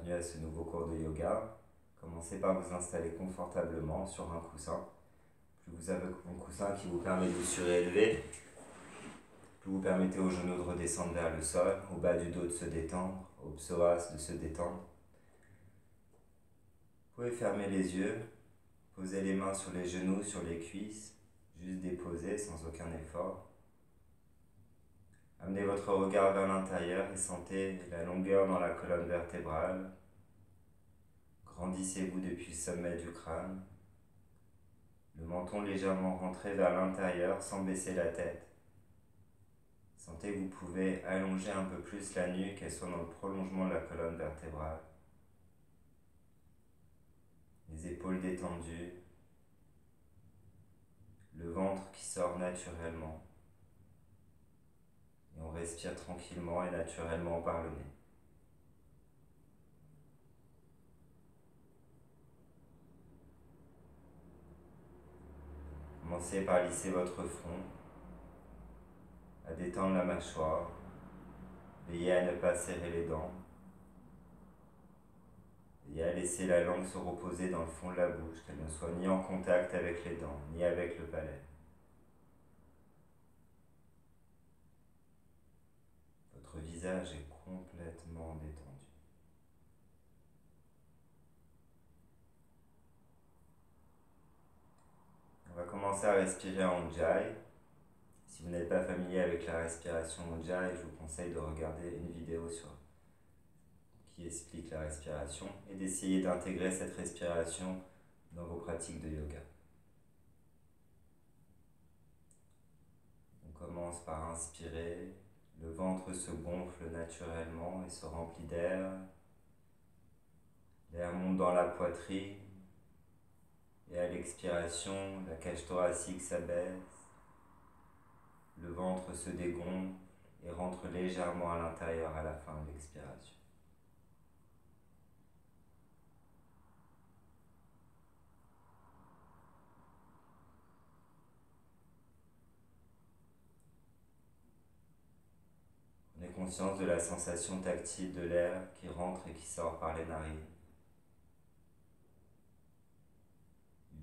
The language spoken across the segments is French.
bienvenue à ce nouveau cours de yoga. Commencez par vous installer confortablement sur un coussin. Plus vous avez un coussin qui vous permet de vous surélever, plus vous permettez aux genoux de redescendre vers le sol, au bas du dos de se détendre, au psoas de se détendre. Vous pouvez fermer les yeux, poser les mains sur les genoux, sur les cuisses, juste déposer sans aucun effort. Amenez votre regard vers l'intérieur et sentez la longueur dans la colonne vertébrale. Grandissez-vous depuis le sommet du crâne. Le menton légèrement rentré vers l'intérieur sans baisser la tête. Sentez que vous pouvez allonger un peu plus la nuque, qu'elle soit dans le prolongement de la colonne vertébrale. Les épaules détendues. Le ventre qui sort naturellement. Et on respire tranquillement et naturellement par le nez. Commencez par lisser votre front, à détendre la mâchoire. Veillez à ne pas serrer les dents. Et à laisser la langue se reposer dans le fond de la bouche, qu'elle ne soit ni en contact avec les dents, ni avec le palais. Votre visage est complètement détendu. On va commencer à respirer en Ujjayi. Si vous n'êtes pas familier avec la respiration Ujjayi, je vous conseille de regarder une vidéo qui explique la respiration et d'essayer d'intégrer cette respiration dans vos pratiques de yoga. On commence par inspirer, le ventre se gonfle naturellement et se remplit d'air. L'air monte dans la poitrine et à l'expiration, la cage thoracique s'abaisse, le ventre se dégonfle et rentre légèrement à l'intérieur à la fin de l'expiration. Prenez conscience de la sensation tactile de l'air qui rentre et qui sort par les narines.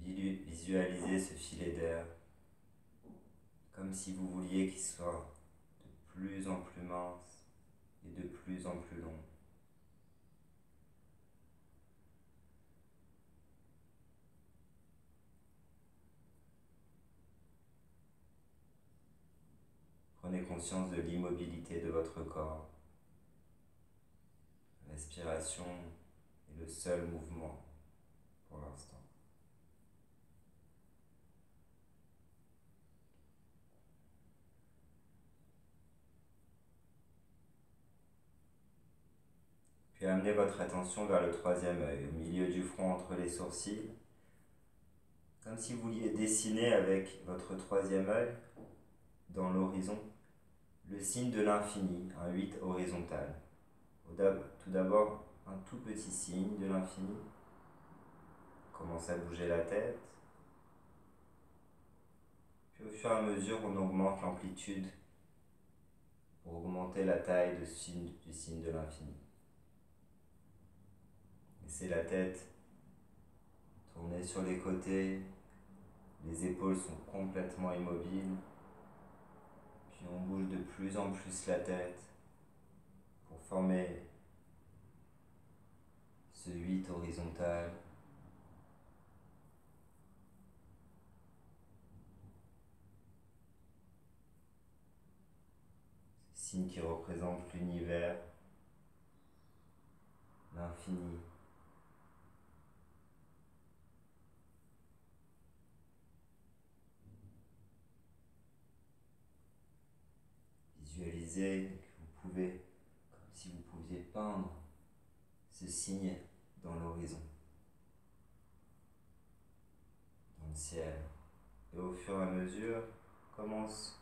Visualisez ce filet d'air comme si vous vouliez qu'il soit de plus en plus mince et de plus en plus long. Prenez conscience de l'immobilité de votre corps. La respiration est le seul mouvement pour l'instant. Puis amenez votre attention vers le troisième œil, au milieu du front entre les sourcils, comme si vous vouliez dessiner avec votre troisième œil, dans l'horizon, le signe de l'infini, un 8 horizontal. Tout d'abord, un tout petit signe de l'infini. Commencez à bouger la tête. Puis au fur et à mesure, on augmente l'amplitude pour augmenter la taille du signe de l'infini. Laissez la tête tourner sur les côtés, les épaules sont complètement immobiles, puis on bouge de plus en plus la tête pour former ce 8 horizontal. Ce signe qui représente l'univers, l'infini. Visualisez que vous pouvez, comme si vous pouviez peindre ce signe dans l'horizon, dans le ciel. Et au fur et à mesure, commence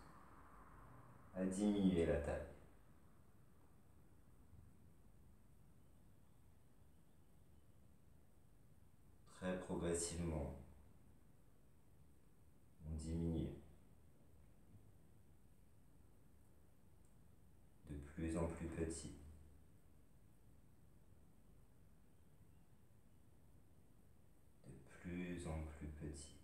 à diminuer la taille. Très progressivement, on diminue de plus en plus petit. petit.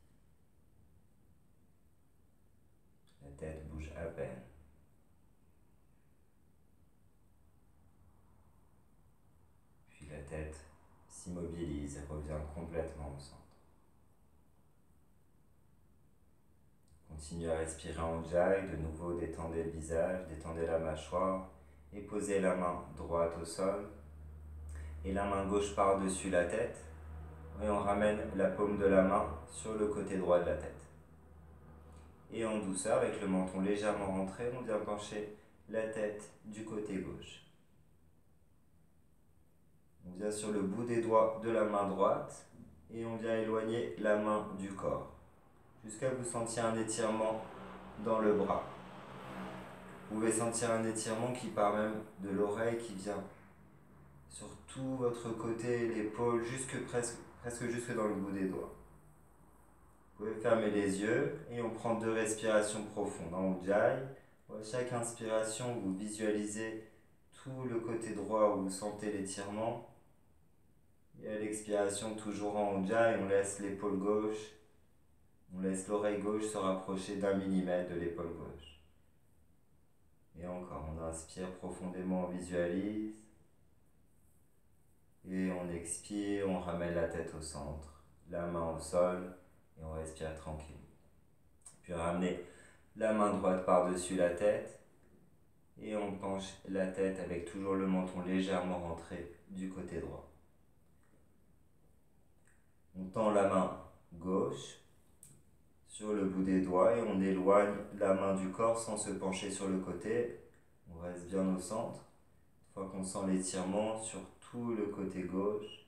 La tête bouge à peine. Puis la tête s'immobilise et revient complètement au centre. Continuez à respirer en Ujjayi, de nouveau détendez le visage, détendez la mâchoire et posez la main droite au sol et la main gauche par-dessus la tête et on ramène la paume de la main sur le côté droit de la tête. Et en douceur, avec le menton légèrement rentré, on vient pencher la tête du côté gauche. On vient sur le bout des doigts de la main droite et on vient éloigner la main du corps jusqu'à vous sentir un étirement dans le bras. Vous pouvez sentir un étirement qui part même de l'oreille qui vient sur tout votre côté, l'épaule, presque jusque dans le bout des doigts. Vous pouvez fermer les yeux et on prend 2 respirations profondes en Ujjayi. À chaque inspiration, vous visualisez tout le côté droit où vous sentez l'étirement. Et à l'expiration, toujours en Ujjayi, on laisse l'épaule gauche, on laisse l'oreille gauche se rapprocher d'1 millimètre de l'épaule gauche. Et encore, on inspire profondément, on visualise. Et on expire, on ramène la tête au centre, la main au sol et on respire tranquille. Puis ramenez la main droite par-dessus la tête et on penche la tête avec toujours le menton légèrement rentré du côté droit. On tend la main gauche sur le bout des doigts et on éloigne la main du corps sans se pencher sur le côté. On reste bien au centre. Une fois qu'on sent l'étirement sur tout le côté gauche,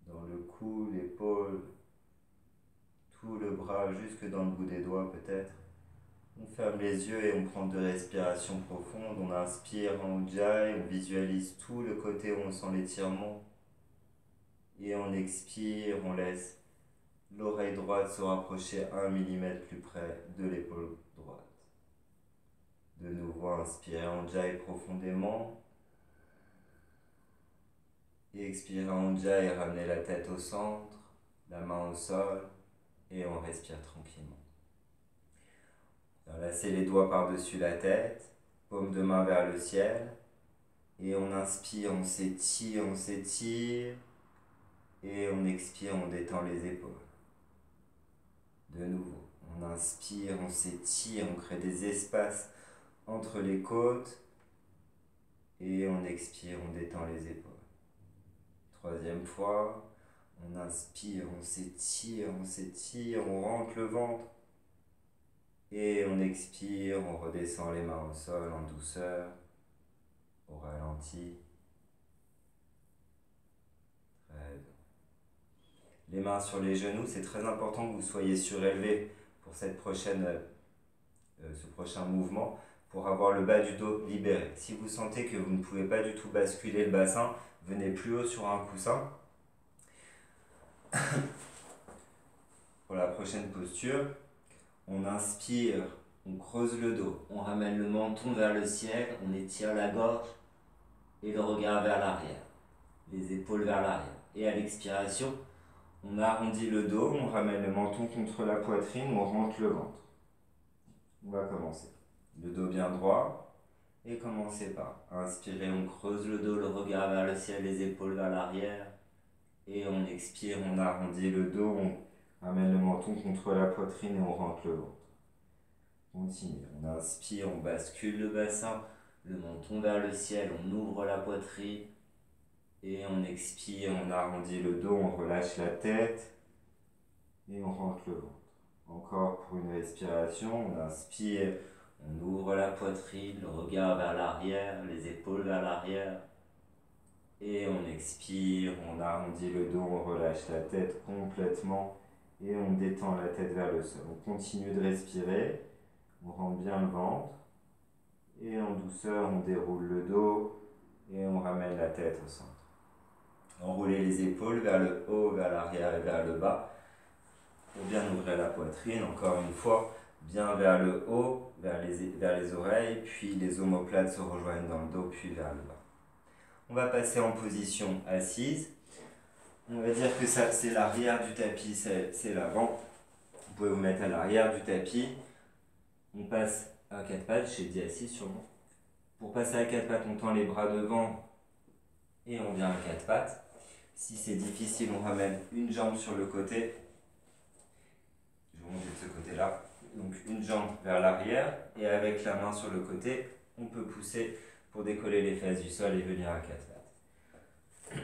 dans le cou, l'épaule, tout le bras, jusque dans le bout des doigts peut-être. On ferme les yeux et on prend 2 respirations profondes. On inspire en Ujjayi, on visualise tout le côté où on sent l'étirement. Et on expire, on laisse l'oreille droite se rapprocher 1 millimètre plus près de l'épaule droite. De nouveau, inspirez en Ujjayi profondément. Et expirez en Ujjayi, ramenez la tête au centre, la main au sol et on respire tranquillement. Enlacez les doigts par-dessus la tête, paume de main vers le ciel et on inspire, on s'étire et on expire, on détend les épaules. De nouveau, on inspire, on s'étire, on crée des espaces entre les côtes et on expire, on détend les épaules. 3e fois, on inspire, on s'étire, on rentre le ventre. Et on expire, on redescend les mains au sol en douceur, au ralenti. Très bien. Les mains sur les genoux, c'est très important que vous soyez surélevé pour ce prochain mouvement, pour avoir le bas du dos libéré. Si vous sentez que vous ne pouvez pas du tout basculer le bassin, venez plus haut sur un coussin. Pour la prochaine posture, on inspire, on creuse le dos, on ramène le menton vers le ciel, on étire la gorge et le regard vers l'arrière, les épaules vers l'arrière. Et à l'expiration, on arrondit le dos, on ramène le menton contre la poitrine, on rentre le ventre. On va commencer. Le dos bien droit et commencez par inspirer, on creuse le dos, le regard vers le ciel, les épaules vers l'arrière. Et on expire, on arrondit le dos, on ramène le menton contre la poitrine et on rentre le ventre. Continue, on inspire, on bascule le bassin, le menton vers le ciel, on ouvre la poitrine. Et on expire, on arrondit le dos, on relâche la tête et on rentre le ventre. Encore pour une respiration, on inspire, on ouvre la poitrine, le regard vers l'arrière, les épaules vers l'arrière. Et on expire, on arrondit le dos, on relâche la tête complètement et on détend la tête vers le sol. On continue de respirer, on rentre bien le ventre et en douceur on déroule le dos et on ramène la tête au centre. Enroulez les épaules vers le haut, vers l'arrière et vers le bas pour bien ouvrir la poitrine. Encore une fois, bien vers le haut, vers les oreilles, puis les omoplates se rejoignent dans le dos, puis vers le bas. On va passer en position assise. On va dire que ça, c'est l'arrière du tapis, c'est l'avant. Vous pouvez vous mettre à l'arrière du tapis. On passe à quatre pattes, j'ai dit assis sûrement. Pour passer à quatre pattes, on tend les bras devant et on vient à quatre pattes. Si c'est difficile, on ramène une jambe sur le côté. Je vais monter de ce côté-là. Donc une jambe vers l'arrière et avec la main sur le côté, on peut pousser pour décoller les fesses du sol et venir à quatre pattes.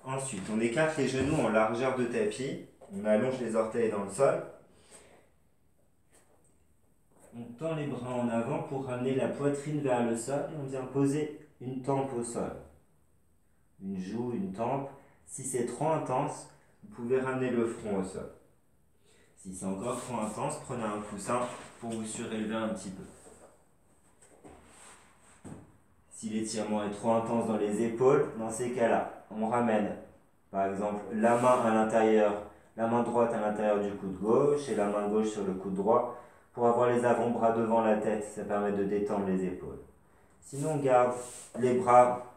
Ensuite, on écarte les genoux en largeur de tapis. On allonge les orteils dans le sol. On tend les bras en avant pour ramener la poitrine vers le sol et on vient poser une tempe au sol. Une joue, une tempe. Si c'est trop intense, vous pouvez ramener le front au sol. Si c'est encore trop intense, prenez un coussin pour vous surélever un petit peu. Si l'étirement est trop intense dans les épaules, dans ces cas-là, on ramène par exemple la main à l'intérieur, la main droite à l'intérieur du coude gauche et la main gauche sur le coude droit pour avoir les avant-bras devant la tête. Ça permet de détendre les épaules. Sinon, on garde les bras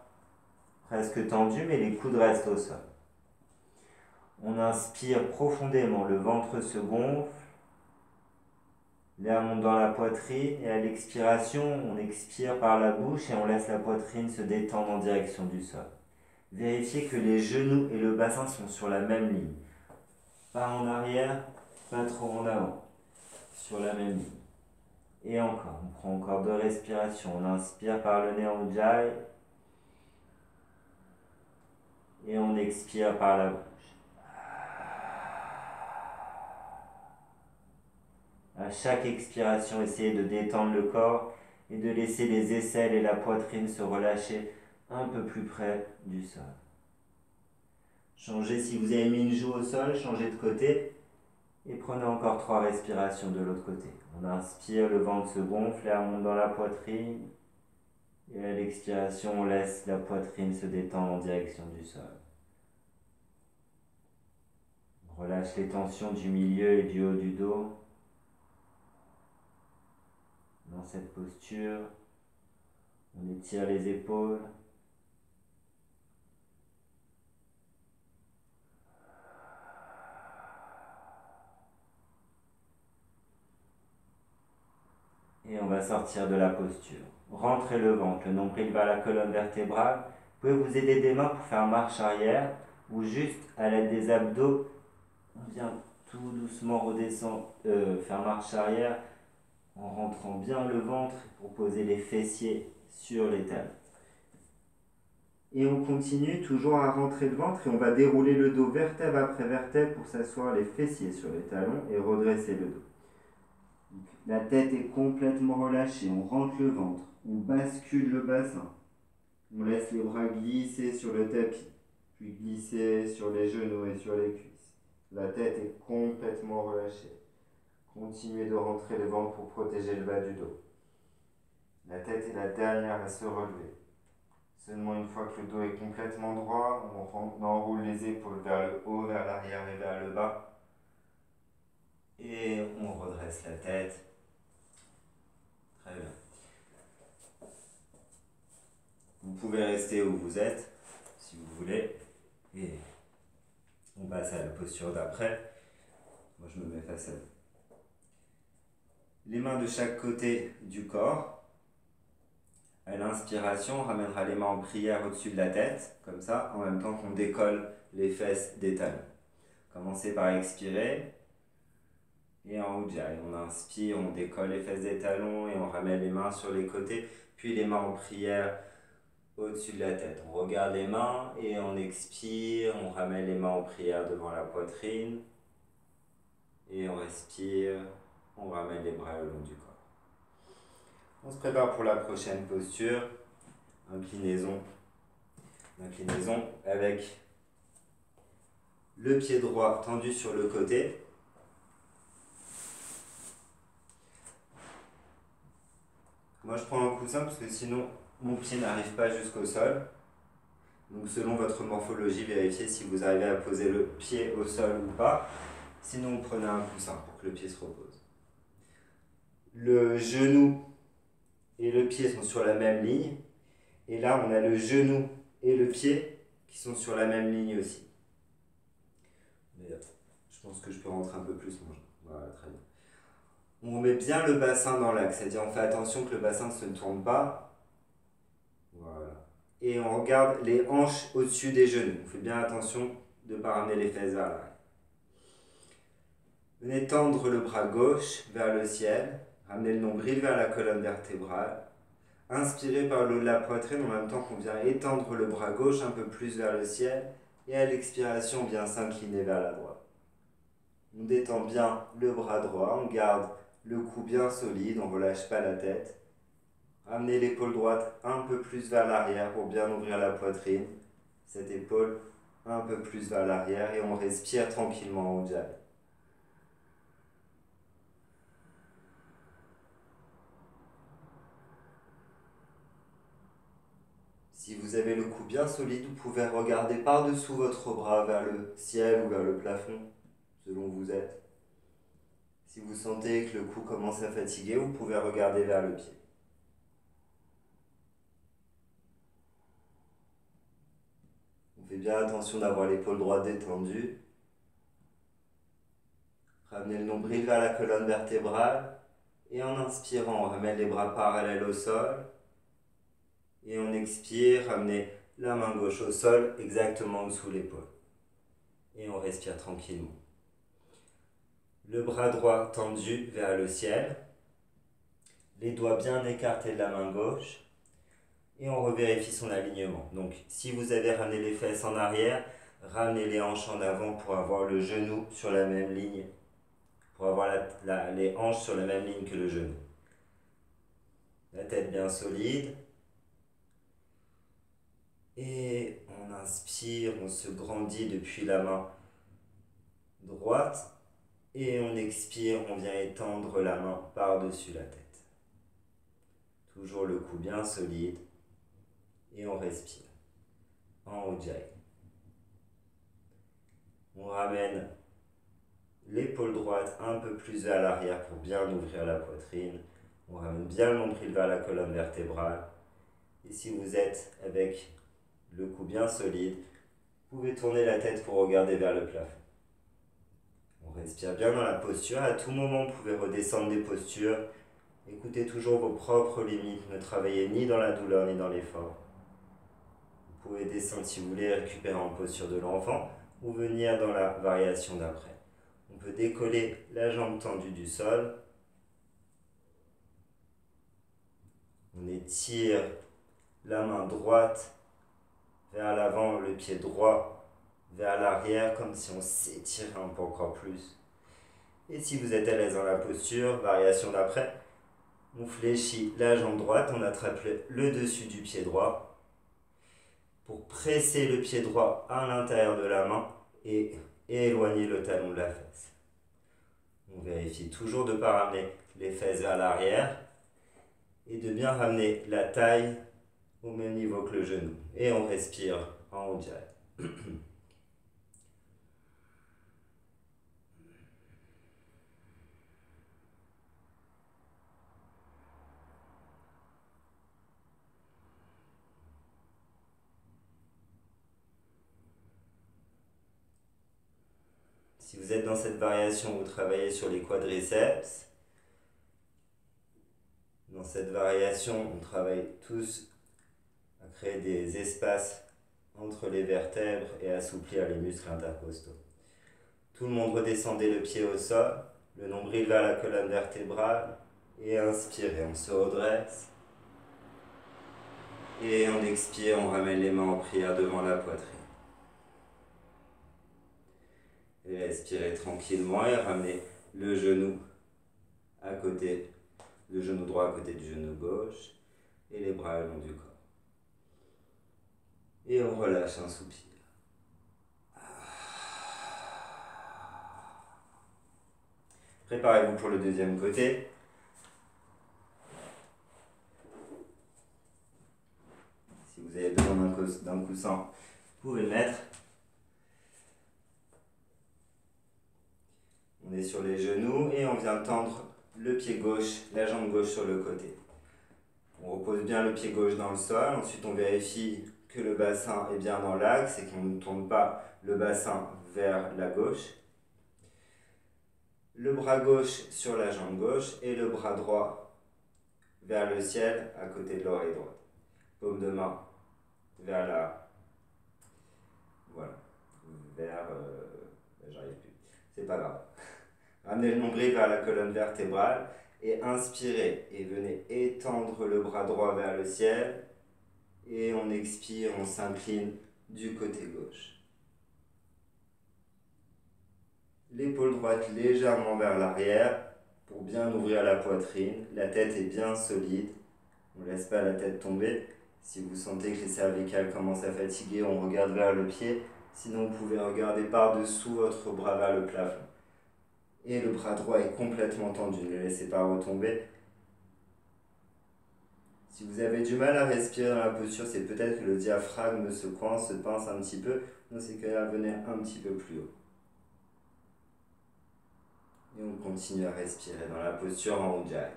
presque tendus, mais les coudes restent au sol. On inspire profondément, le ventre se gonfle, l'air monte dans la poitrine et à l'expiration, on expire par la bouche et on laisse la poitrine se détendre en direction du sol. Vérifiez que les genoux et le bassin sont sur la même ligne. Pas en arrière, pas trop en avant. Sur la même ligne. Et encore, on prend encore 2 respirations. On inspire par le nez en Ujjayi. Et on expire par la bouche. À chaque expiration, essayez de détendre le corps et de laisser les aisselles et la poitrine se relâcher un peu plus près du sol. Changez, si vous avez mis une joue au sol, changez de côté et prenez encore 3 respirations de l'autre côté. On inspire, le ventre se gonfle, l'air monte dans la poitrine et à l'expiration, on laisse la poitrine se détendre en direction du sol. On relâche les tensions du milieu et du haut du dos. Dans cette posture, on étire les épaules. Et on va sortir de la posture. Rentrez le ventre, le nombril vers la colonne vertébrale. Vous pouvez vous aider des mains pour faire marche arrière ou juste à l'aide des abdos, on vient tout doucement redescendre, faire marche arrière en rentrant bien le ventre pour poser les fessiers sur les talons. Et on continue toujours à rentrer le ventre et on va dérouler le dos vertèbre après vertèbre pour s'asseoir les fessiers sur les talons et redresser le dos. Donc, la tête est complètement relâchée, on rentre le ventre, on bascule le bassin, on laisse les bras glisser sur le tapis, puis glisser sur les genoux et sur les cuisses. La tête est complètement relâchée. Continuez de rentrer le ventre pour protéger le bas du dos. La tête est la dernière à se relever. Seulement une fois que le dos est complètement droit, on enroule les épaules vers le haut, vers l'arrière et vers le bas. Et on redresse la tête. Très bien. Vous pouvez rester où vous êtes, si vous voulez. Et on passe à la posture d'après. Moi, je me mets face à vous. Les mains de chaque côté du corps. À l'inspiration, on ramènera les mains en prière au-dessus de la tête, comme ça, en même temps qu'on décolle les fesses des talons. Commencez par expirer. Et en Ujjayi, on inspire, on décolle les fesses des talons et on ramène les mains sur les côtés, puis les mains en prière au-dessus de la tête. On regarde les mains et on expire, on ramène les mains en prière devant la poitrine. Et on respire, on ramène les bras le long du corps. On se prépare pour la prochaine posture, inclinaison. Inclinaison avec le pied droit tendu sur le côté. Moi je prends un coussin parce que sinon mon pied n'arrive pas jusqu'au sol. Donc selon votre morphologie, vérifiez si vous arrivez à poser le pied au sol ou pas. Sinon, vous prenez un coussin pour que le pied se repose. Le genou et le pied sont sur la même ligne. Et là, on a le genou et le pied qui sont sur la même ligne aussi. Mais, je pense que je peux rentrer un peu plus. Voilà, très bien. On remet bien le bassin dans l'axe, c'est-à-dire on fait attention que le bassin ne se tourne pas. Voilà. Et on regarde les hanches au-dessus des genoux. On fait bien attention de ne pas ramener les fesses vers l'arrière. Venez tendre le bras gauche vers le ciel. Ramenez le nombril vers la colonne vertébrale. Inspirez par le haut de la poitrine en même temps qu'on vient étendre le bras gauche un peu plus vers le ciel. Et à l'expiration, on vient s'incliner vers la droite. On détend bien le bras droit, on garde le cou bien solide, on ne relâche pas la tête. Ramenez l'épaule droite un peu plus vers l'arrière pour bien ouvrir la poitrine. Cette épaule un peu plus vers l'arrière et on respire tranquillement au Ujjayi. Si vous avez le cou bien solide, vous pouvez regarder par-dessous votre bras vers le ciel ou vers le plafond, selon où vous êtes. Si vous sentez que le cou commence à fatiguer, vous pouvez regarder vers le pied. On fait bien attention d'avoir l'épaule droite détendue. Ramenez le nombril vers la colonne vertébrale. Et en inspirant, on ramène les bras parallèles au sol. Et on expire, ramenez la main gauche au sol, exactement sous l'épaule. Et on respire tranquillement. Le bras droit tendu vers le ciel. Les doigts bien écartés de la main gauche. Et on revérifie son alignement. Donc, si vous avez ramené les fesses en arrière, ramenez les hanches en avant pour avoir le genou sur la même ligne. Pour avoir les hanches sur la même ligne que le genou. La tête bien solide. Et on inspire, on se grandit depuis la main droite. Et on expire, on vient étendre la main par-dessus la tête. Toujours le cou bien solide. Et on respire. En Ujjayi. On ramène l'épaule droite un peu plus vers l'arrière pour bien ouvrir la poitrine. On ramène bien le nombril vers la colonne vertébrale. Et si vous êtes avec le cou bien solide, vous pouvez tourner la tête pour regarder vers le plafond. On respire bien dans la posture. À tout moment, vous pouvez redescendre des postures. Écoutez toujours vos propres limites. Ne travaillez ni dans la douleur ni dans l'effort. Vous pouvez descendre si vous voulez, récupérer en posture de l'enfant ou venir dans la variation d'après. On peut décoller la jambe tendue du sol. On étire la main droite vers l'avant, le pied droit vers l'arrière, comme si on s'étirait un peu encore plus. Et si vous êtes à l'aise dans la posture, variation d'après, on fléchit la jambe droite, on attrape le dessus du pied droit pour presser le pied droit à l'intérieur de la main et éloigner le talon de la fesse. On vérifie toujours de ne pas ramener les fesses vers l'arrière et de bien ramener la taille au même niveau que le genou. Et on respire en Ujjayi. Si vous êtes dans cette variation, vous travaillez sur les quadriceps. Dans cette variation, on travaille tous à créer des espaces entre les vertèbres et assouplir les muscles intercostaux. Tout le monde redescendez le pied au sol, le nombril vers la colonne vertébrale et inspirez, on se redresse. Et on expire, on ramène les mains en prière devant la poitrine. Et expirez tranquillement et ramenez le genou à côté, le genou droit à côté du genou gauche et les bras le long du corps. Et on relâche un soupir. Préparez-vous pour le deuxième côté. Si vous avez besoin d'un coussin, vous pouvez le mettre. On est sur les genoux et on vient tendre le pied gauche, la jambe gauche sur le côté. On repose bien le pied gauche dans le sol. Ensuite, on vérifie que le bassin est bien dans l'axe et qu'on ne tourne pas le bassin vers la gauche. Le bras gauche sur la jambe gauche et le bras droit vers le ciel à côté de l'oreille droite. Paume de main vers la... Voilà. Vers... j'arrive plus. C'est pas grave. Ramenez le nombril vers la colonne vertébrale et inspirez. Et venez étendre le bras droit vers le ciel. Et on expire, on s'incline du côté gauche. L'épaule droite légèrement vers l'arrière pour bien ouvrir la poitrine. La tête est bien solide. On ne laisse pas la tête tomber. Si vous sentez que les cervicales commencent à fatiguer, on regarde vers le pied. Sinon, vous pouvez regarder par-dessous votre bras vers le plafond. Et le bras droit est complètement tendu. Ne le laissez pas retomber. Si vous avez du mal à respirer dans la posture, c'est peut-être que le diaphragme se coince, se pince un petit peu. Dans ces cas-là, venez un petit peu plus haut. Et on continue à respirer dans la posture en Ujjayi.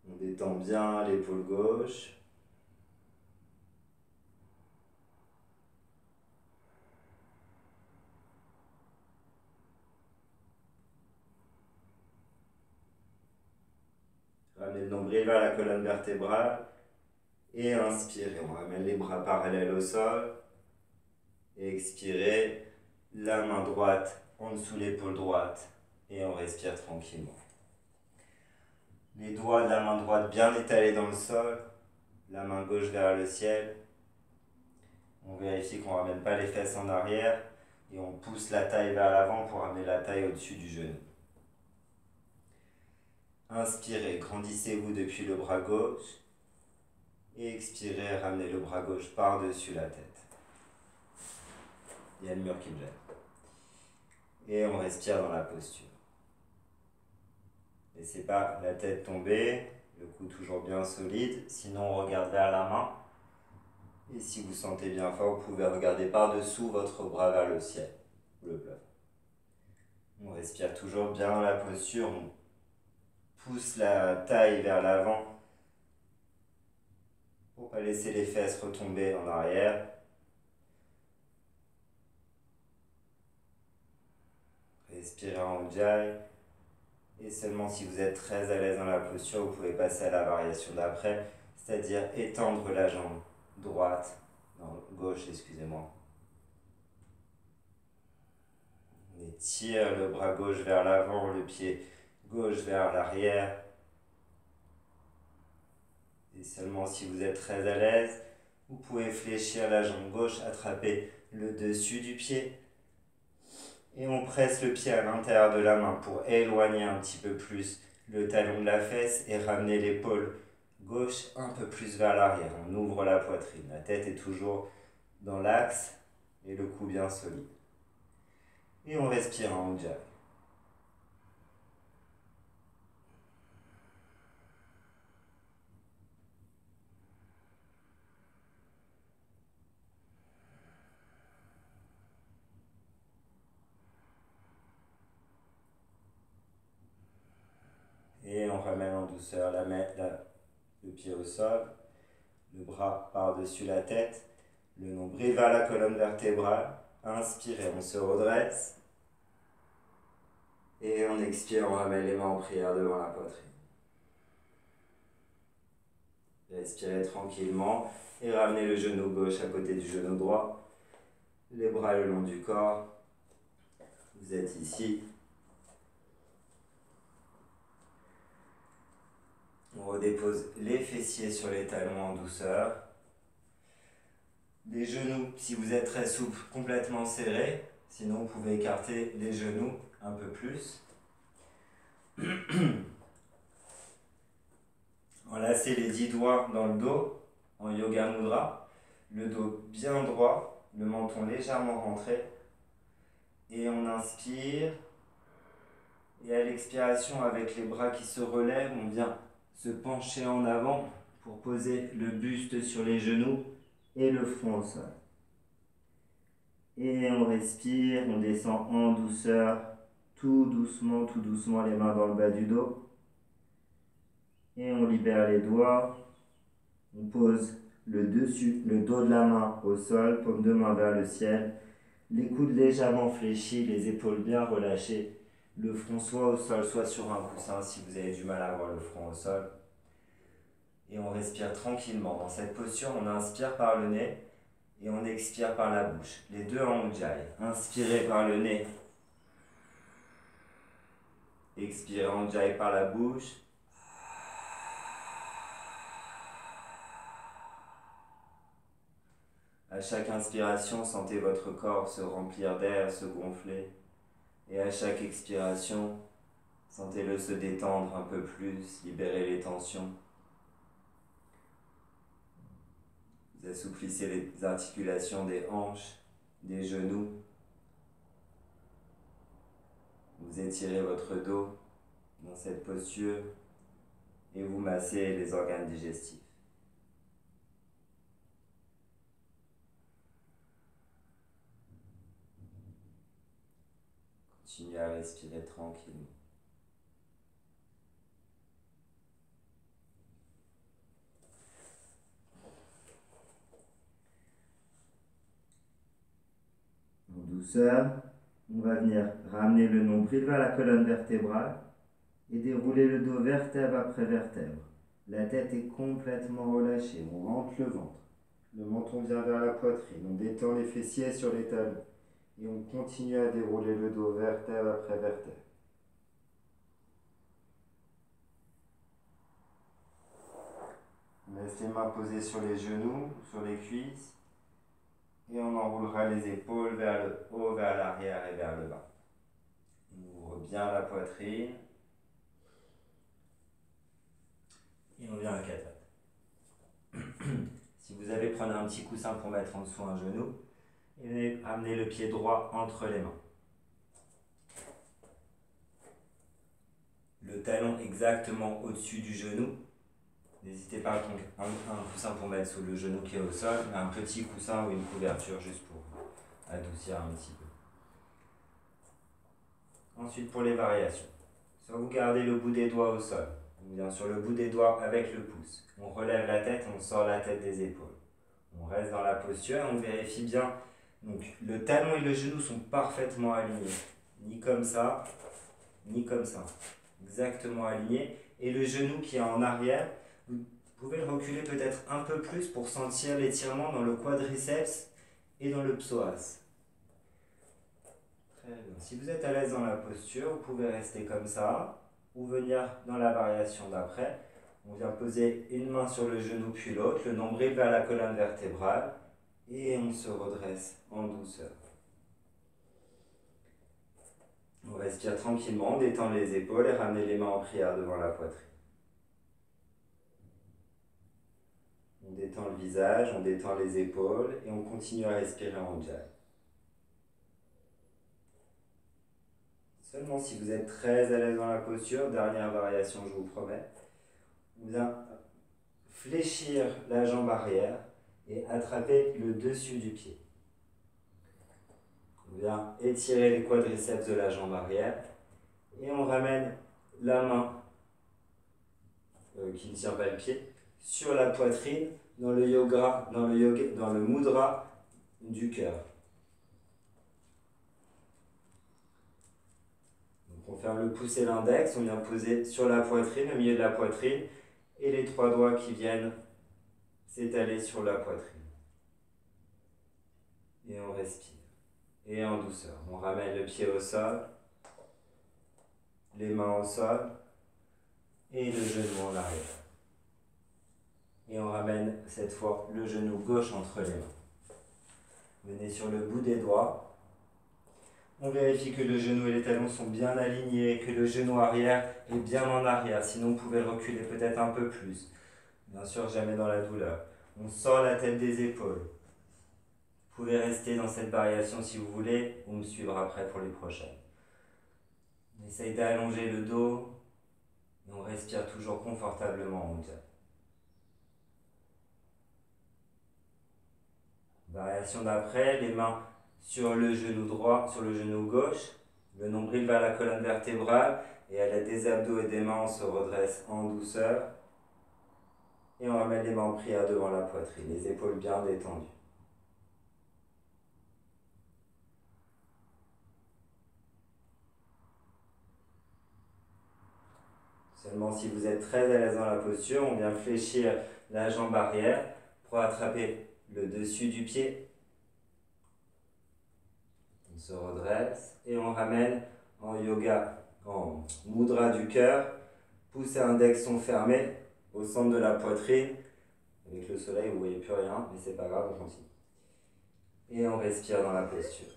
On détend bien l'épaule gauche. Ramenez le nombril vers la colonne vertébrale. Et inspirez. On ramène les bras parallèles au sol. Et expirez. La main droite en dessous l'épaule droite. Et on respire tranquillement. Les doigts de la main droite bien étalés dans le sol. La main gauche vers le ciel. On vérifie qu'on ne ramène pas les fesses en arrière. Et on pousse la taille vers l'avant pour ramener la taille au-dessus du genou. Inspirez, grandissez-vous depuis le bras gauche. Et expirez, ramenez le bras gauche par-dessus la tête. Il y a le mur qui me gêne. Et on respire dans la posture. Laissez pas la tête tomber, le cou toujours bien solide. Sinon, on regarde vers la main. Et si vous sentez bien fort, vous pouvez regarder par-dessous votre bras vers le ciel ou le plafond. On respire toujours bien dans la posture. On pousse la taille vers l'avant pour ne pas laisser les fesses retomber en arrière. Respirez en Ujjayi. Et seulement si vous êtes très à l'aise dans la posture, vous pouvez passer à la variation d'après, c'est-à-dire étendre la jambe droite, non, gauche, excusez-moi. On étire le bras gauche vers l'avant, le pied gauche vers l'arrière. Et seulement si vous êtes très à l'aise, vous pouvez fléchir la jambe gauche, attraper le dessus du pied. Et on presse le pied à l'intérieur de la main pour éloigner un petit peu plus le talon de la fesse et ramener l'épaule gauche un peu plus vers l'arrière. On ouvre la poitrine. La tête est toujours dans l'axe et le cou bien solide. Et on respire en Ujjayi. Et on ramène en douceur le pied au sol, le bras par-dessus la tête, le nombril vers la colonne vertébrale. Inspirez, on se redresse. Et on expire, on ramène les mains en prière devant la poitrine. Respirez tranquillement et ramenez le genou gauche à côté du genou droit. Les bras le long du corps. Vous êtes ici. On redépose les fessiers sur les talons en douceur. Les genoux, si vous êtes très souple, complètement serrés. Sinon, vous pouvez écarter les genoux un peu plus. Enlacez les 10 doigts dans le dos en Yoga Mudra. Le dos bien droit, le menton légèrement rentré. Et on inspire. Et à l'expiration, avec les bras qui se relèvent, on vient se pencher en avant pour poser le buste sur les genoux et le front au sol. Et on respire, on descend en douceur, tout doucement, les mains dans le bas du dos. Et on libère les doigts, on pose le dos de la main au sol, paume de main vers le ciel, les coudes légèrement fléchis, les épaules bien relâchées, le front soit au sol, soit sur un coussin si vous avez du mal à avoir le front au sol. Et on respire tranquillement. Dans cette posture, on inspire par le nez et on expire par la bouche. Les deux en Ujjayi. Inspirez par le nez. Expirez en Ujjayi par la bouche. À chaque inspiration, sentez votre corps se remplir d'air, se gonfler. Et à chaque expiration, sentez-le se détendre un peu plus, libérer les tensions. Vous assouplissez les articulations des hanches, des genoux. Vous étirez votre dos dans cette posture et vous massez les organes digestifs. Continuez à respirer tranquillement. En douceur, on va venir ramener le nombril vers la colonne vertébrale et dérouler le dos vertèbre après vertèbre. La tête est complètement relâchée, on rentre le ventre. Le menton vient vers la poitrine, on détend les fessiers sur les talons et on continue à dérouler le dos vertèbre après vertèbre. On laisse les mains posées sur les genoux, sur les cuisses et on enroulera les épaules vers le haut, vers l'arrière et vers le bas. On ouvre bien la poitrine et on vient à quatre pattes. Si vous avez, prenez un petit coussin pour mettre en dessous un genou et amenez le pied droit entre les mains. Le talon exactement au-dessus du genou. N'hésitez pas à prendre un coussin pour mettre sous le genou qui est au sol, mais un petit coussin ou une couverture juste pour adoucir un petit peu. Ensuite, pour les variations. Soit vous gardez le bout des doigts au sol, ou bien sur le bout des doigts avec le pouce. On relève la tête, on sort la tête des épaules. On reste dans la posture et on vérifie bien. Donc, le talon et le genou sont parfaitement alignés. Ni comme ça, ni comme ça. Exactement alignés. Et le genou qui est en arrière, vous pouvez le reculer peut-être un peu plus pour sentir l'étirement dans le quadriceps et dans le psoas. Très bien. Si vous êtes à l'aise dans la posture, vous pouvez rester comme ça ou venir dans la variation d'après. On vient poser une main sur le genou puis l'autre, le nombril vers la colonne vertébrale et on se redresse en douceur. On respire tranquillement, on détend les épaules et ramenez les mains en prière devant la poitrine. On détend le visage, on détend les épaules et on continue à respirer en Ujjayi. Seulement si vous êtes très à l'aise dans la posture, dernière variation je vous promets, vous allez fléchir la jambe arrière et attraper le dessus du pied. On vient étirer les quadriceps de la jambe arrière et on ramène la main qui ne tient pas le pied sur la poitrine dans le yoga, dans le mudra du cœur. Donc on ferme le pouce et l'index, on vient poser sur la poitrine, au milieu de la poitrine, et les trois doigts qui viennent s'étaler sur la poitrine. Et on respire. Et en douceur, on ramène le pied au sol, les mains au sol, et le genou en arrière. Et on ramène cette fois le genou gauche entre les mains. Venez sur le bout des doigts. On vérifie que le genou et les talons sont bien alignés, que le genou arrière est bien en arrière. Sinon, vous pouvez le reculer peut-être un peu plus. Bien sûr, jamais dans la douleur. On sort la tête des épaules. Vous pouvez rester dans cette variation si vous voulez, ou me suivre après pour les prochaines. On essaye d'allonger le dos et on respire toujours confortablement en Ujjayi. Variation d'après, les mains sur le genou droit, sur le genou gauche, le nombril vers la colonne vertébrale et à l'aide des abdos et des mains, on se redresse en douceur. Et on ramène les mains en prière devant la poitrine, les épaules bien détendues. Seulement si vous êtes très à l'aise dans la posture, on vient fléchir la jambe arrière pour attraper le dessus du pied. On se redresse et on ramène en yoga, en mudra du cœur. Pouces et index sont fermés au centre de la poitrine. Avec le soleil, vous ne voyez plus rien, mais c'est pas grave, on continue. Et on respire dans la posture.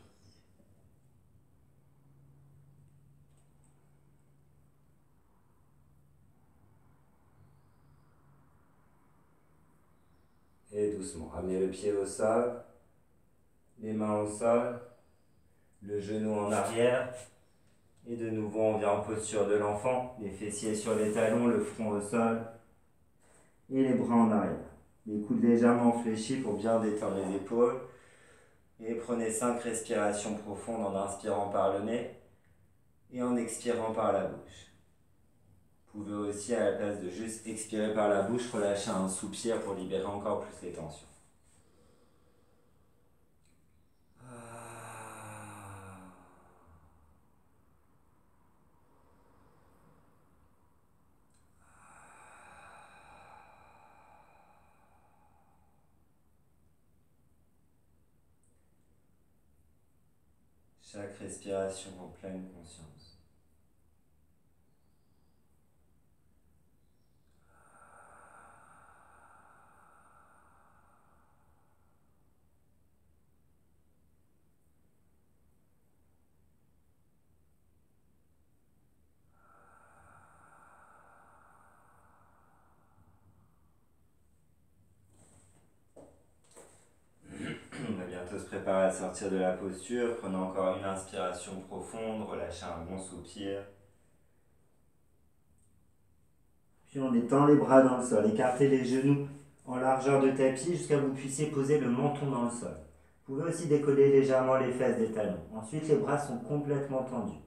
Et doucement, ramenez le pied au sol, les mains au sol, le genou en arrière. Et de nouveau, on vient en posture de l'enfant, les fessiers sur les talons, le front au sol et les bras en arrière. Les coudes légèrement fléchis pour bien détendre les épaules. Et prenez 5 respirations profondes en inspirant par le nez et en expirant par la bouche. Vous pouvez aussi, à la place de juste expirer par la bouche, relâcher un soupir pour libérer encore plus les tensions. Chaque respiration en pleine conscience. On va bientôt se préparer à sortir de la posture. Prenez encore une inspiration profonde, relâchez un bon soupir. Puis on étend les bras dans le sol, écartez les genoux en largeur de tapis jusqu'à ce que vous puissiez poser le menton dans le sol. Vous pouvez aussi décoller légèrement les fesses des talons. Ensuite, les bras sont complètement tendus.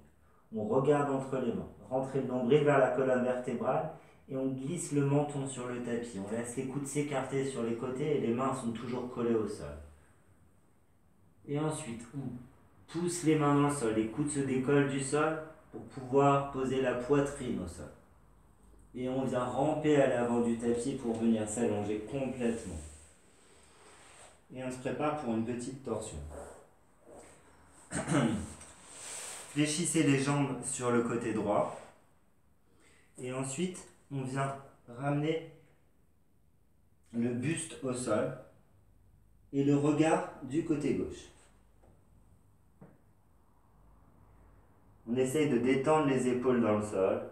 On regarde entre les mains. Rentrez le nombril vers la colonne vertébrale et on glisse le menton sur le tapis. On laisse les coudes s'écarter sur les côtés et les mains sont toujours collées au sol. Et ensuite, on pousse les mains dans le sol. Les coudes se décollent du sol pour pouvoir poser la poitrine au sol. Et on vient ramper à l'avant du tapis pour venir s'allonger complètement. Et on se prépare pour une petite torsion. Fléchissez les jambes sur le côté droit. Et ensuite, on vient ramener le buste au sol et le regard du côté gauche. On essaye de détendre les épaules dans le sol.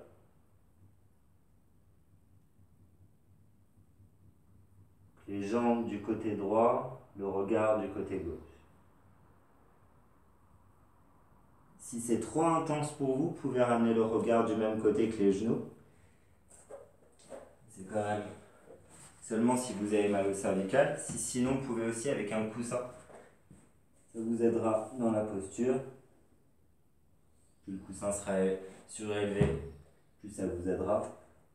Les jambes du côté droit, le regard du côté gauche. Si c'est trop intense pour vous, vous pouvez ramener le regard du même côté que les genoux. C'est quand même seulement si vous avez mal au cervical. Sinon, vous pouvez aussi avec un coussin. Ça vous aidera dans la posture. Plus le coussin sera surélevé, plus ça vous aidera.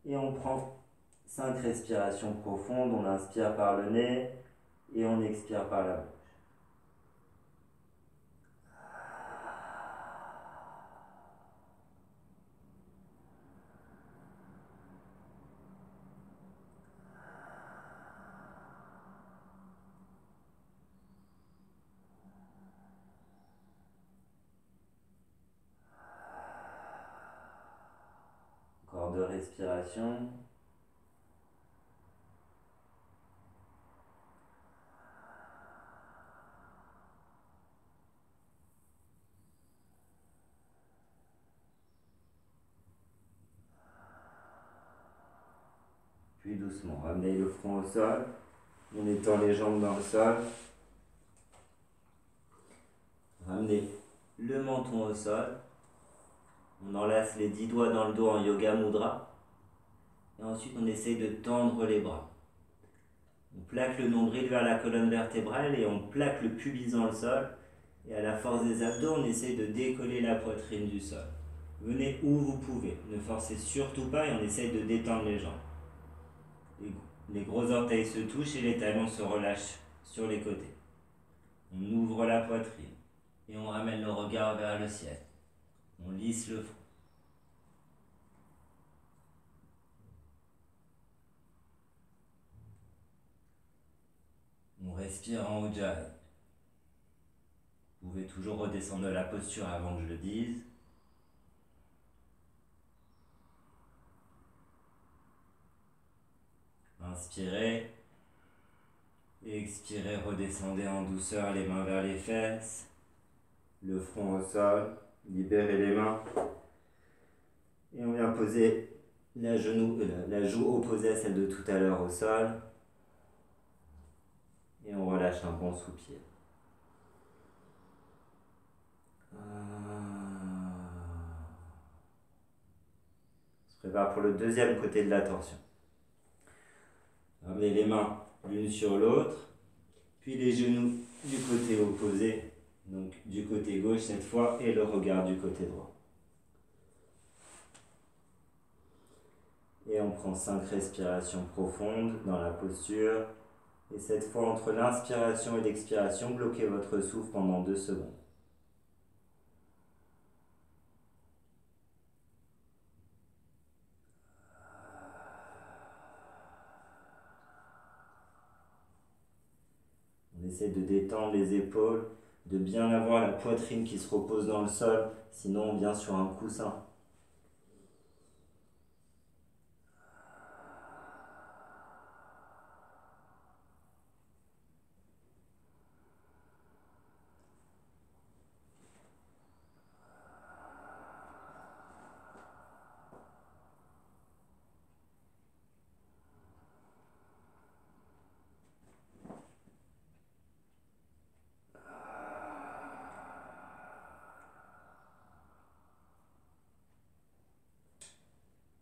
Et on prend 5 respirations profondes. On inspire par le nez et on expire par la bouche. Encore 2 respirations. Puis doucement, ramenez le front au sol. On étend les jambes dans le sol. Ramenez le menton au sol. On enlace les 10 doigts dans le dos en yoga mudra. Et ensuite, on essaye de tendre les bras. On plaque le nombril vers la colonne vertébrale et on plaque le pubis dans le sol. Et à la force des abdos, on essaye de décoller la poitrine du sol. Venez où vous pouvez. Ne forcez surtout pas et on essaye de détendre les jambes. Et Les gros orteils se touchent et les talons se relâchent sur les côtés. On ouvre la poitrine et on ramène le regard vers le ciel. On lisse le front. On respire en Ujjayi. Vous pouvez toujours redescendre de la posture avant que je le dise. Inspirez. Et expirez, redescendez en douceur, les mains vers les fesses. Le front au sol. Libérez les mains. Et on vient poser la joue opposée à celle de tout à l'heure au sol. Et on relâche un bon soupir. On se prépare pour le deuxième côté de la torsion. Ramenez les mains l'une sur l'autre, puis les genoux du côté opposé, donc du côté gauche cette fois, et le regard du côté droit. Et on prend 5 respirations profondes dans la posture. Et cette fois, entre l'inspiration et l'expiration, bloquez votre souffle pendant 2 secondes. On essaie de détendre les épaules, de bien avoir la poitrine qui se repose dans le sol, sinon on vient sur un coussin.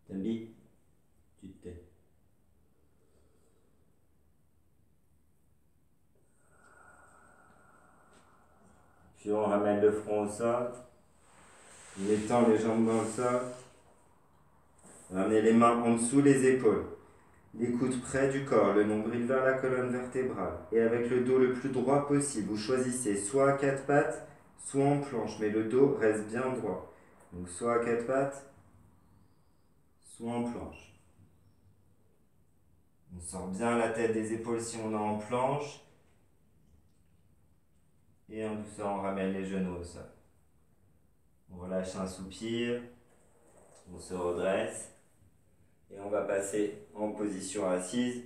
Tambi, tu te tais. Puis on ramène le front au sol. On étend les jambes dans le sol. Ramenez les mains en dessous les épaules. Les coudes près du corps, le nombril vers la colonne vertébrale. Et avec le dos le plus droit possible, vous choisissez soit à 4 pattes, soit en planche. Mais le dos reste bien droit. Donc soit à 4 pattes, soit en planche. On sort bien la tête des épaules si on est en planche. Et en douceur, on ramène les genoux au sol. On relâche un soupir. On se redresse. Et on va passer en position assise.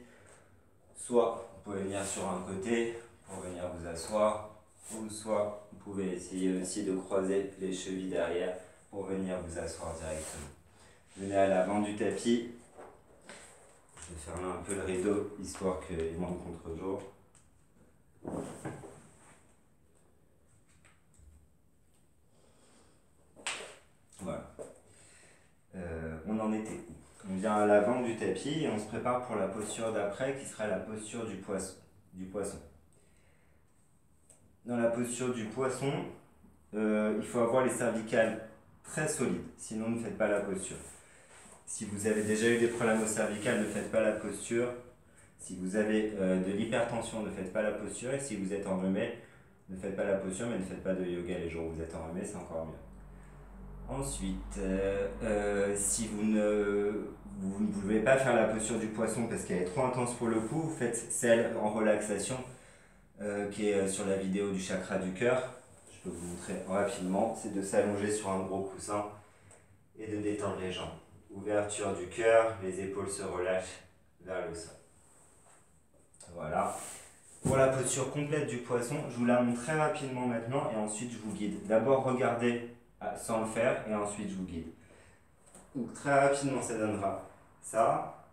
Soit vous pouvez venir sur un côté pour venir vous asseoir. Ou soit vous pouvez essayer aussi de croiser les chevilles derrière pour venir vous asseoir directement. Venez à l'avant du tapis. Je vais fermer un peu le rideau histoire qu'il manque contre-jour. Voilà. On en était où? On vient à l'avant du tapis et on se prépare pour la posture d'après qui sera la posture du poisson. Dans la posture du poisson, il faut avoir les cervicales très solides, sinon ne faites pas la posture. Si vous avez déjà eu des problèmes aux cervicales, ne faites pas la posture. Si vous avez de l'hypertension, ne faites pas la posture. Et si vous êtes enrhumé, ne faites pas la posture, mais ne faites pas de yoga les jours où vous êtes enrhumé, c'est encore mieux. Ensuite, si vous ne pouvez pas faire la posture du poisson parce qu'elle est trop intense pour le coup, vous faites celle en relaxation qui est sur la vidéo du chakra du cœur. Je peux vous montrer rapidement. C'est de s'allonger sur un gros coussin et de détendre les jambes. Ouverture du cœur, les épaules se relâchent vers le sol. Voilà. Pour la posture complète du poisson, je vous la montre très rapidement maintenant et ensuite je vous guide. D'abord regardez sans le faire et ensuite je vous guide. Donc très rapidement ça donnera ça.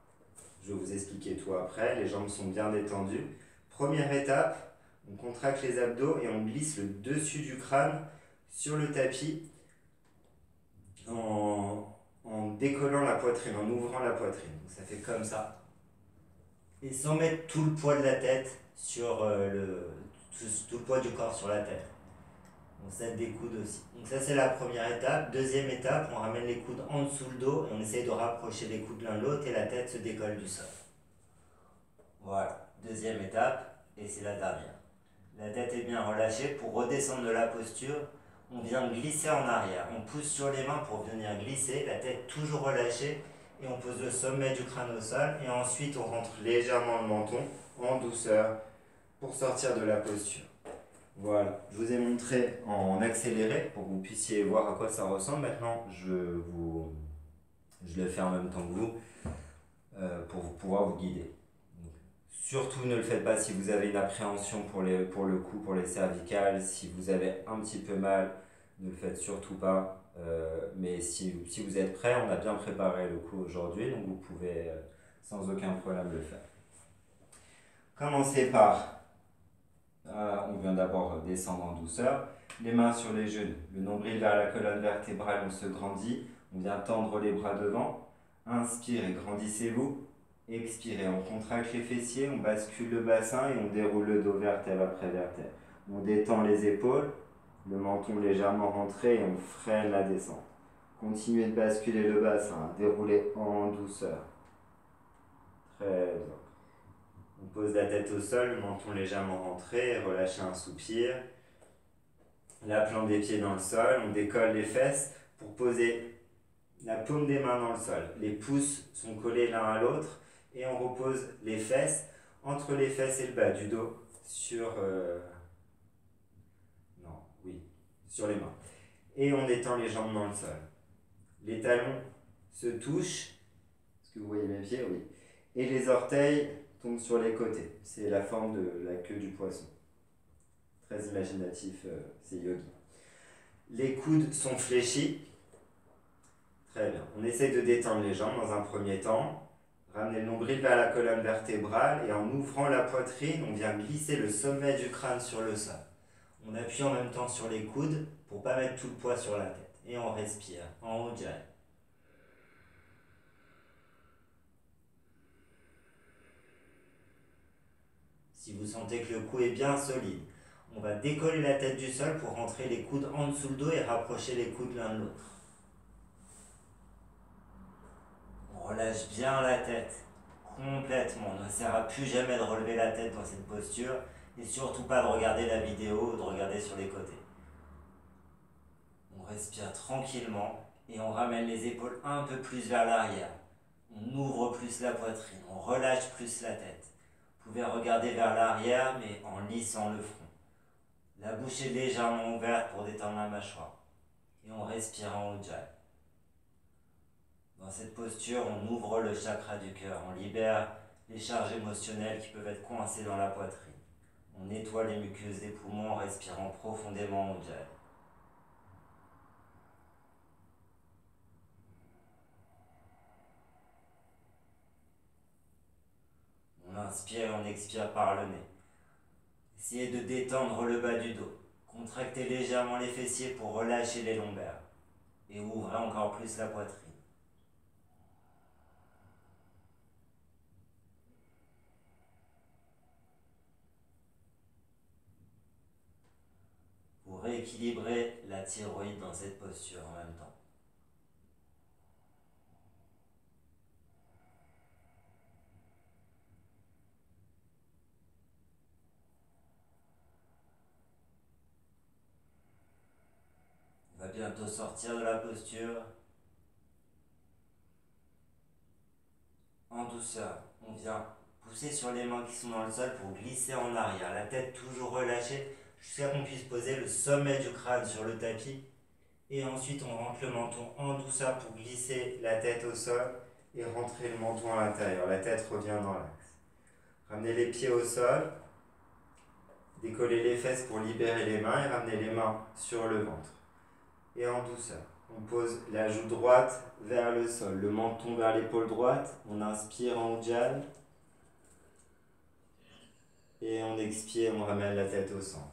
Je vais vous expliquer tout après. Les jambes sont bien détendues. Première étape, on contracte les abdos et on glisse le dessus du crâne sur le tapis en décollant la poitrine, en ouvrant la poitrine. Donc ça fait comme ça. Et sans mettre tout le poids de la tête sur tout le poids du corps sur la tête. On s'aide des coudes aussi. Donc ça c'est la première étape. Deuxième étape, on ramène les coudes en dessous le dos et on essaye de rapprocher les coudes l'un de l'autre et la tête se décolle du sol. Voilà, deuxième étape, et c'est la dernière. La tête est bien relâchée. Pour redescendre de la posture, on vient glisser en arrière. On pousse sur les mains pour venir glisser, la tête toujours relâchée, et on pose le sommet du crâne au sol, et ensuite on rentre légèrement le menton en douceur pour sortir de la posture. Voilà, je vous ai montré en accéléré pour que vous puissiez voir à quoi ça ressemble. Maintenant, je le fais en même temps que vous pour pouvoir vous guider. Surtout ne le faites pas si vous avez une appréhension pour le cou, pour les cervicales. Si vous avez un petit peu mal, ne le faites surtout pas. Mais si vous êtes prêt, on a bien préparé le coup aujourd'hui, donc vous pouvez sans aucun problème le faire. Commencez par, on vient d'abord descendre en douceur, les mains sur les genoux, le nombril vers la colonne vertébrale, on se grandit, on vient tendre les bras devant, inspirez, grandissez-vous. Expirez, on contracte les fessiers, on bascule le bassin et on déroule le dos vertèbre après vertèbre. On détend les épaules, le menton légèrement rentré et on freine la descente. Continuez de basculer le bassin, déroulez en douceur. Très bien. On pose la tête au sol, le menton légèrement rentré, relâchez un soupir. La plante des pieds dans le sol, on décolle les fesses pour poser la paume des mains dans le sol. Les pouces sont collés l'un à l'autre. Et on repose les fesses entre les fesses et le bas du dos sur les mains. Et on étend les jambes dans le sol. Les talons se touchent. Est-ce que vous voyez mes pieds? Oui. Et les orteils tombent sur les côtés. C'est la forme de la queue du poisson. Très imaginatif, c'est yogi. Les coudes sont fléchis. Très bien. On essaie de détendre les jambes dans un premier temps. Ramenez le nombril vers la colonne vertébrale et en ouvrant la poitrine, on vient glisser le sommet du crâne sur le sol. On appuie en même temps sur les coudes pour ne pas mettre tout le poids sur la tête. Et on respire en Ujjayi. Si vous sentez que le cou est bien solide, on va décoller la tête du sol pour rentrer les coudes en dessous le dos et rapprocher les coudes l'un de l'autre. On relâche bien la tête. Complètement, on n'essaiera plus jamais de relever la tête dans cette posture et surtout pas de regarder la vidéo ou de regarder sur les côtés. On respire tranquillement et on ramène les épaules un peu plus vers l'arrière. On ouvre plus la poitrine, on relâche plus la tête. Vous pouvez regarder vers l'arrière mais en lissant le front. La bouche est légèrement ouverte pour détendre la mâchoire. Et on respire en Ujjayi. Dans cette posture, on ouvre le chakra du cœur, on libère les charges émotionnelles qui peuvent être coincées dans la poitrine. On nettoie les muqueuses des poumons en respirant profondément en Ujjayi. On inspire et on expire par le nez. Essayez de détendre le bas du dos. Contractez légèrement les fessiers pour relâcher les lombaires. Et ouvrez encore plus la poitrine. Vous rééquilibrez la thyroïde dans cette posture en même temps. On va bientôt sortir de la posture. En douceur, on vient pousser sur les mains qui sont dans le sol pour glisser en arrière. La tête toujours relâchée jusqu'à qu'on puisse poser le sommet du crâne sur le tapis. Et ensuite, on rentre le menton en douceur pour glisser la tête au sol et rentrer le menton à l'intérieur. La tête revient dans l'axe. Ramenez les pieds au sol. Décollez les fesses pour libérer les mains et ramenez les mains sur le ventre. Et en douceur, on pose la joue droite vers le sol, le menton vers l'épaule droite. On inspire en Ujjayi. Et on expire, on ramène la tête au centre.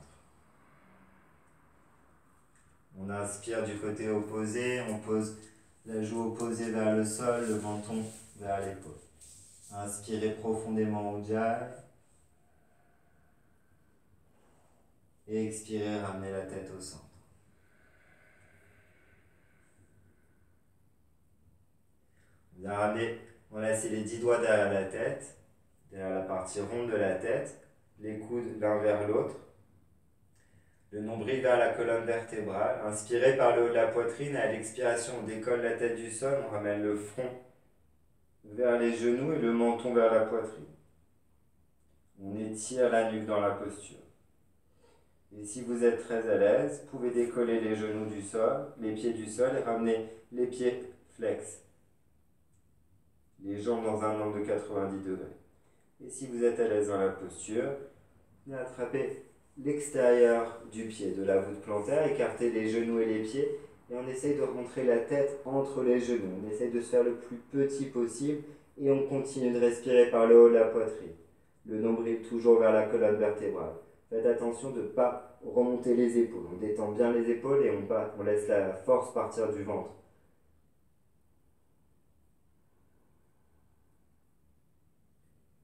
On inspire du côté opposé, on pose la joue opposée vers le sol, le menton vers l'épaule. Inspirez profondément en Ujjayi. Et expirez, ramenez la tête au centre. On vient ramener, on laisse les 10 doigts derrière la tête. derrière la partie ronde de la tête, les coudes l'un vers l'autre, le nombril vers la colonne vertébrale. Inspirez par le haut de la poitrine, à l'expiration, on décolle la tête du sol, on ramène le front vers les genoux et le menton vers la poitrine. On étire la nuque dans la posture. Et si vous êtes très à l'aise, vous pouvez décoller les genoux du sol, les pieds du sol et ramener les pieds flex. Les jambes dans un angle de 90 degrés. Et si vous êtes à l'aise dans la posture, attrapez l'extérieur du pied, de la voûte plantaire, écartez les genoux et les pieds et on essaye de rentrer la tête entre les genoux. On essaye de se faire le plus petit possible et on continue de respirer par le haut de la poitrine. Le nombril toujours vers la colonne vertébrale. Faites attention de ne pas remonter les épaules. On détend bien les épaules et on laisse la force partir du ventre.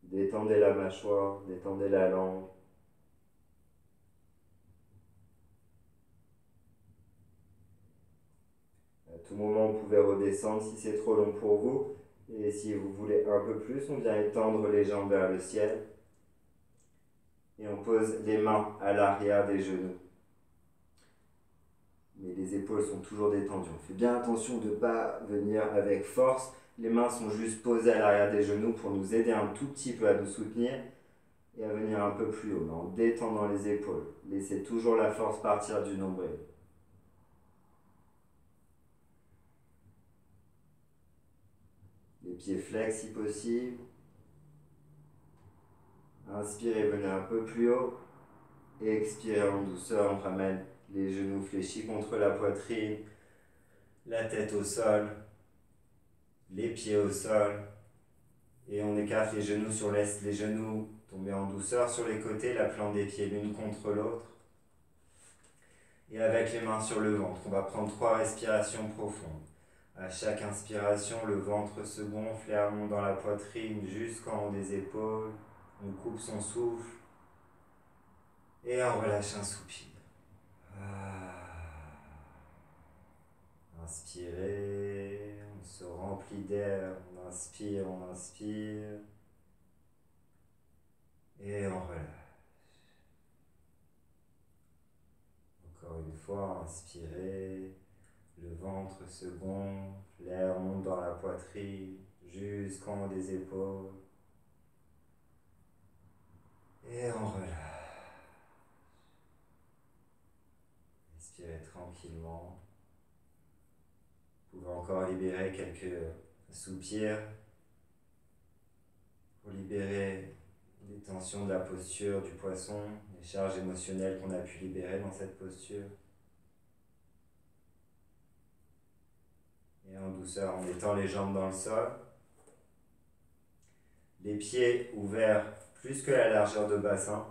Détendez la mâchoire, détendez la langue. À tout moment, vous pouvez redescendre si c'est trop long pour vous. Et si vous voulez un peu plus, on vient étendre les jambes vers le ciel. Et on pose les mains à l'arrière des genoux. Mais les épaules sont toujours détendues. On fait bien attention de ne pas venir avec force. Les mains sont juste posées à l'arrière des genoux pour nous aider un tout petit peu à nous soutenir et à venir un peu plus haut, mais en détendant les épaules. Laissez toujours la force partir du nombril. Les pieds flex si possible. Inspirez, venez un peu plus haut. Et expirez en douceur, on ramène les genoux fléchis contre la poitrine, la tête au sol, les pieds au sol. Et on écarte les genoux sur l'est, les genoux tomber en douceur sur les côtés, la plante des pieds l'une contre l'autre. Et avec les mains sur le ventre, on va prendre 3 respirations profondes. À chaque inspiration, le ventre se gonfle et remonte dans la poitrine jusqu'en haut des épaules. On coupe son souffle et on relâche un soupir. Inspirez, on se remplit d'air, on inspire et on relâche. Encore une fois, inspirez, le ventre se gonfle, l'air monte dans la poitrine jusqu'en haut des épaules et on relâche. Respirez tranquillement. Vous pouvez encore libérer quelques soupirs pour libérer les tensions de la posture du poisson, les charges émotionnelles qu'on a pu libérer dans cette posture. Et en douceur, on étend les jambes dans le sol. Les pieds ouverts plus que la largeur de bassin.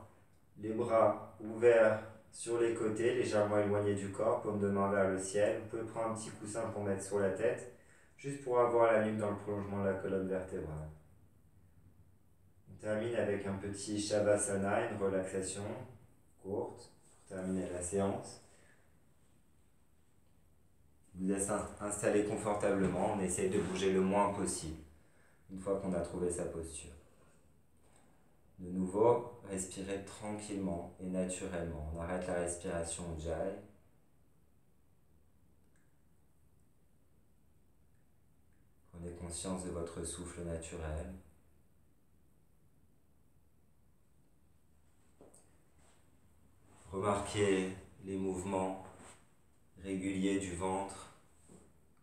Les bras ouverts sur les côtés, légèrement éloignés du corps, paume de main vers le ciel. Vous pouvez prendre un petit coussin pour mettre sur la tête, juste pour avoir la nuque dans le prolongement de la colonne vertébrale. On termine avec un petit Shavasana, une relaxation courte pour terminer la séance. Vous êtes installé confortablement, on essaye de bouger le moins possible une fois qu'on a trouvé sa posture. De nouveau, respirez tranquillement et naturellement. On arrête la respiration Ujjayi. Prenez conscience de votre souffle naturel. Remarquez les mouvements réguliers du ventre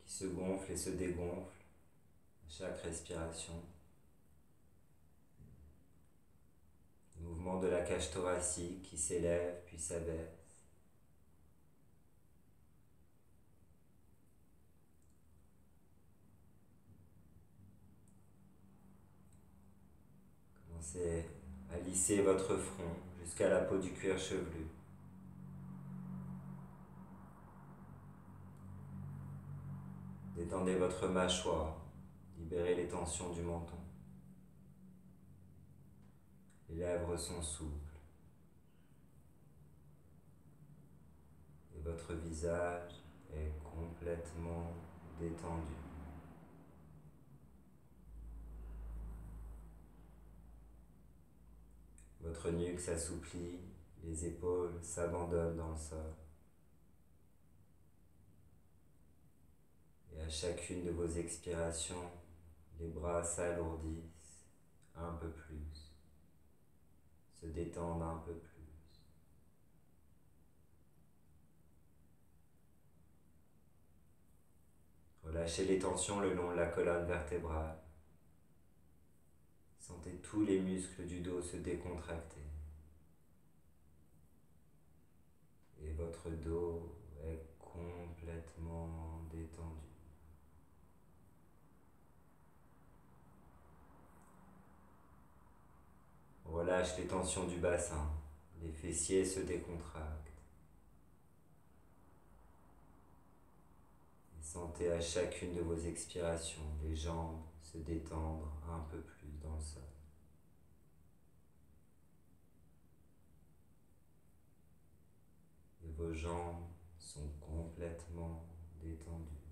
qui se gonfle et se dégonfle à chaque respiration. Le mouvement de la cage thoracique qui s'élève puis s'abaisse. Commencez à lisser votre front jusqu'à la peau du cuir chevelu. Détendez votre mâchoire, libérez les tensions du menton. Les lèvres sont souples. Et votre visage est complètement détendu. Votre nuque s'assouplit, les épaules s'abandonnent dans le sol. Et à chacune de vos expirations, les bras s'alourdissent un peu plus, se détendent un peu plus. Relâchez les tensions le long de la colonne vertébrale. Sentez tous les muscles du dos se décontracter. Et votre dos est complètement détendu. On relâche les tensions du bassin. Les fessiers se décontractent. Et sentez à chacune de vos expirations les jambes se détendre un peu plus dans le sol. Et vos jambes sont complètement détendues.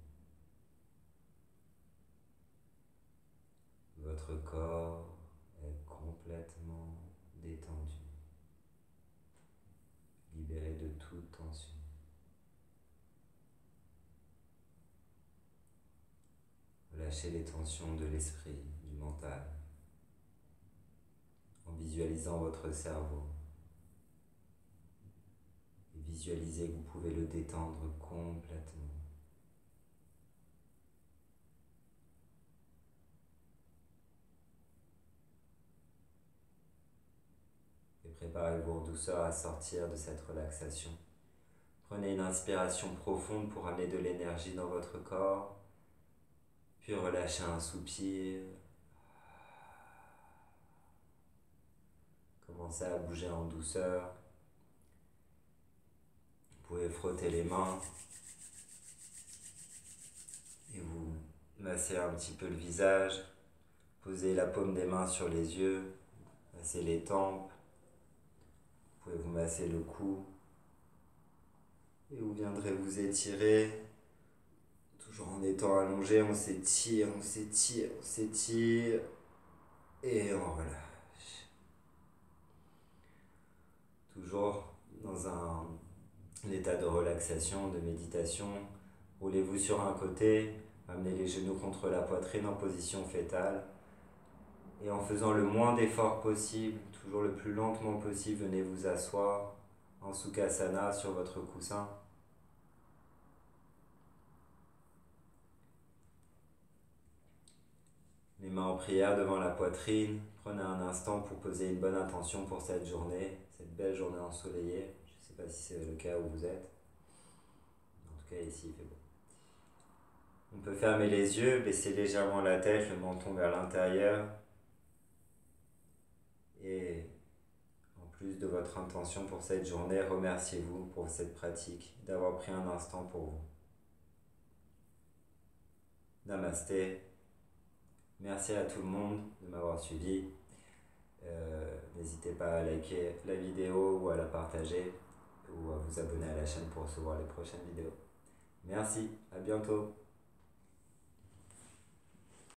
Votre corps est complètement détendu, libéré de toute tension. Lâchez les tensions de l'esprit, du mental, en visualisant votre cerveau. Et visualisez que vous pouvez le détendre complètement. Et préparez-vous en douceur à sortir de cette relaxation. Prenez une inspiration profonde pour amener de l'énergie dans votre corps, puis relâchez un soupir. Commencez à bouger en douceur. Vous pouvez frotter les mains et vous masser un petit peu le visage. Posez la paume des mains sur les yeux, massez les tempes. Vous pouvez vous masser le cou. Et vous viendrez vous étirer. Toujours en étant allongé, on s'étire, on s'étire, on s'étire. Et on relâche. Toujours dans un état de relaxation, de méditation. Roulez-vous sur un côté, amenez les genoux contre la poitrine en position fétale. Et en faisant le moins d'efforts possible, toujours le plus lentement possible, venez vous asseoir en Sukhasana sur votre coussin. Les mains en prière devant la poitrine. Prenez un instant pour poser une bonne intention pour cette journée, cette belle journée ensoleillée. Je ne sais pas si c'est le cas où vous êtes. En tout cas, ici, il fait beau. On peut fermer les yeux, baisser légèrement la tête, le menton vers l'intérieur. Et en plus de votre intention pour cette journée, remerciez-vous pour cette pratique, d'avoir pris un instant pour vous. Namasté. Merci à tout le monde de m'avoir suivi. N'hésitez pas à liker la vidéo ou à la partager ou à vous abonner à la chaîne pour recevoir les prochaines vidéos. Merci, à bientôt.